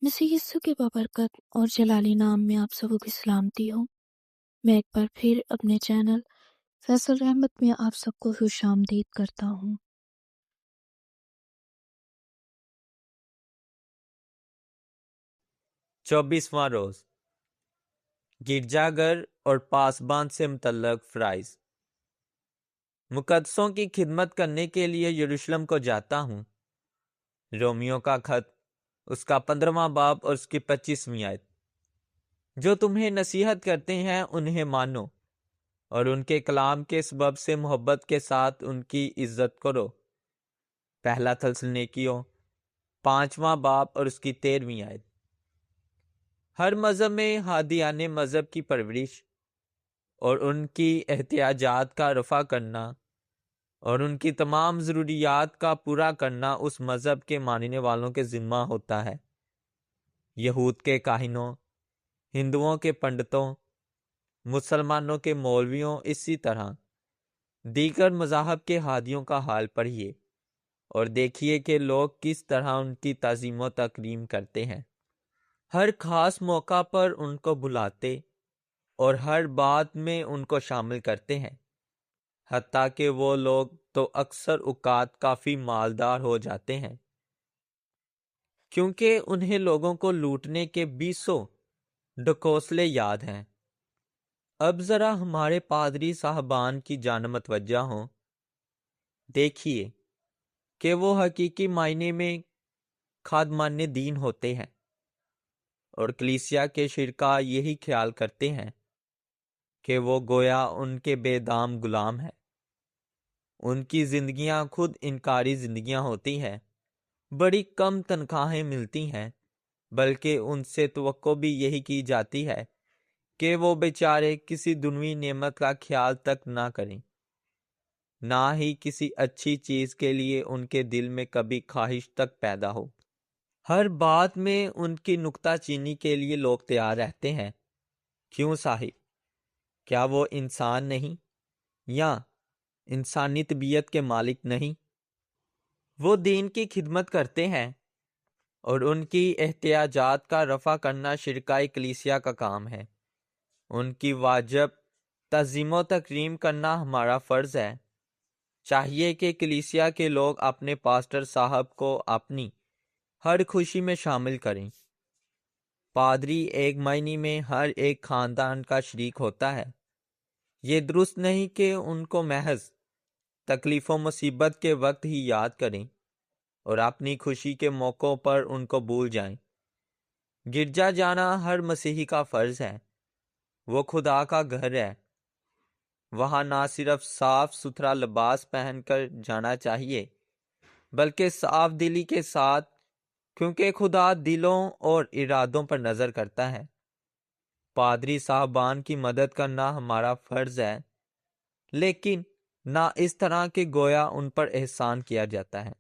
مسیح یسوع کے بابرکت اور جلالی نام میں آپ سبوں کی سلامتی ہو۔ میں ایک بار پھر اپنے چینل فیصل رحمت میں آپ سب کو خوش آمدید کرتا ہوں۔ چوبیسواں روز گرجا گھر اور پاسبان سے متعلق فرائض۔ مقدسوں کی خدمت کرنے کے لیے یروشلم کو جاتا ہوں۔ رومیو کا خط، اس کا 15واں باب اور اس کی 25ویں آیت۔ جو تمہیں نصیحت کرتے ہیں انہیں مانو اور ان کے کلام کے سبب سے محبت کے ساتھ ان کی عزت کرو۔ پہلا تھسلنیکیوں 5واں باب اور اس کی 13ویں آیت۔ ہر مذہب میں ہادیان مذہب کی پرورش اور ان کی احتیاجات کا رفع کرنا اور ان کی تمام ضروریات کا پورا کرنا اس مذہب کے ماننے والوں کے ذمہ ہوتا ہے۔ یہود کے کاہنوں، ہندوؤں کے پنڈتوں، مسلمانوں کے مولویوں، اسی طرح دیگر مذاہب کے ہادیوں کا حال پڑھیے اور دیکھیے کہ لوگ کس طرح ان کی تعظیم و تکریم کرتے ہیں۔ ہر خاص موقع پر ان کو بلاتے اور ہر بات میں ان کو شامل کرتے ہیں، حتیٰ کہ وہ لوگ تو اکثر اوقات کافی مالدار ہو جاتے ہیں، کیونکہ انہیں لوگوں کو لوٹنے کے 20 ڈکوسلے یاد ہیں۔ اب ذرا ہمارے پادری صاحبان کی جانب متوجہ ہوں۔ دیکھیے کہ وہ حقیقی معنی میں خادمان دین ہوتے ہیں، اور کلیسیا کے شرکاء یہی خیال کرتے ہیں کہ وہ گویا ان کے بے دام غلام ہیں۔ ان کی زندگیاں خود انکاری زندگیاں ہوتی ہیں، بڑی کم تنخواہیں ملتی ہیں، بلکہ ان سے توقع بھی یہی کی جاتی ہے کہ وہ بیچارے کسی دنوی نعمت کا خیال تک نہ کریں، نہ ہی کسی اچھی چیز کے لیے ان کے دل میں کبھی خواہش تک پیدا ہو۔ ہر بات میں ان کی نکتہ چینی کے لیے لوگ تیار رہتے ہیں۔ کیوں صاحب؟ کیا وہ انسان نہیں یا انسانی طبیعت کے مالک نہیں؟ وہ دین کی خدمت کرتے ہیں اور ان کی احتیاجات کا رفع کرنا شرکائے کلیسیا کا کام ہے۔ ان کی واجب تعظیم و تکریم کرنا ہمارا فرض ہے۔ چاہیے کہ کلیسیا کے لوگ اپنے پاسٹر صاحب کو اپنی ہر خوشی میں شامل کریں۔ پادری ایک معنی میں ہر ایک خاندان کا شریک ہوتا ہے۔ یہ درست نہیں کہ ان کو محض تکلیف و مصیبت کے وقت ہی یاد کریں اور اپنی خوشی کے موقعوں پر ان کو بھول جائیں۔ گرجا جانا ہر مسیحی کا فرض ہے۔ وہ خدا کا گھر ہے۔ وہاں نہ صرف صاف ستھرا لباس پہن کر جانا چاہیے، بلکہ صاف دلی کے ساتھ، کیونکہ خدا دلوں اور ارادوں پر نظر کرتا ہے۔ پادری صاحبان کی مدد کرنا ہمارا فرض ہے، لیکن نہ اس طرح کہ گویا ان پر احسان کیا جاتا ہے۔